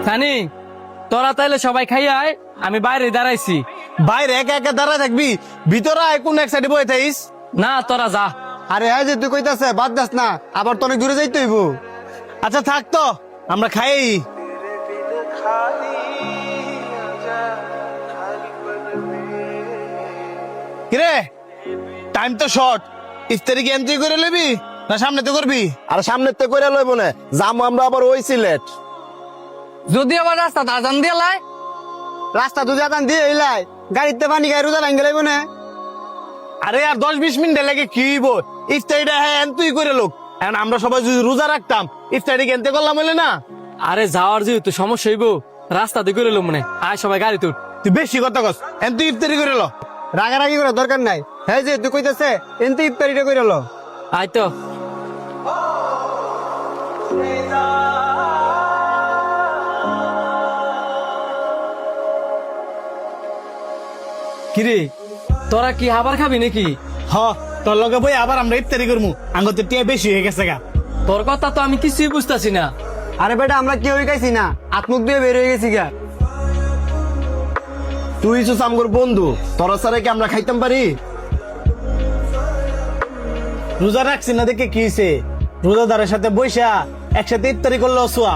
সানি, তোরা তাইলে সবাই খাইয়া আয়, আমি বাইরে দাঁড়াইছি। বাইরে একা একা দাঁড়ায় থাকবি, ভিতরে আয় কোন এক সাইডে বয়ে থাইস। না তোরা যা। আরে হ্যাঁ যে তুই কইতাছে বাদ দাস না, আবার তো অনেক দূরে যাইতে হইব। আচ্ছা থাক তো, আমরা খাই। কিরে টাইম তো শর্ট, ইফতারি কি এন্ট্রি করে লবি না সামনে তো করবি? আর সামনে তো করে লইব না, যাবো আমরা আবার ওই সিলেট। যদি আমার রাস্তা আজান দিয়ে লাই, রাস্তা তুই যাতান দিয়ে এলাই, গাড়িতে পানি গায়ে রোজা ভাঙ্গে লাইব না। আরে আর 10-20 মিনিট লাগে কি হইব? ইফতারিটা হ্যাঁ এন্ট্রি করে লোক। এখন আমরা সবাই যদি রোজা রাখতাম, ইফতারি কেনতে করলাম হইলে না? আরে যাওয়ার যেহেতু সমস্যা হইব, রাস্তা দিয়ে করে লো মনে আয় সবাই গাড়ি তুল। তুই বেশি কথা কস, এন্ট্রি ইফতারি করে লো। রাগারাগি করার দরকার নাই। হ্যাঁ যে তুই কইতাছে এনতে ইফতারিটা কইরা লো। আয় তো। কিরে তোরা কি আবার খাবি নাকি? হ, তোর লগে বই আবার আমরা ইফতারি করবো, আঙ্গতে টিয়া বেশি হয়ে গেছে গা। তোর কথা তো আমি কিছুই বুঝতেছি না। আরে বেটা আমরা কেউই খাইছি না, আত্মুখ দিয়ে বের হয়ে গেছি গা। তুই তো আমগোর বন্ধু, তোরা ছাড়া কি আমরা খাইতাম পারি? রোজা রাখছি না দেখে কি হয়েছে? রোজাদারের সাথে বৈশা একসাথে ইফতারি করলো সোয়া।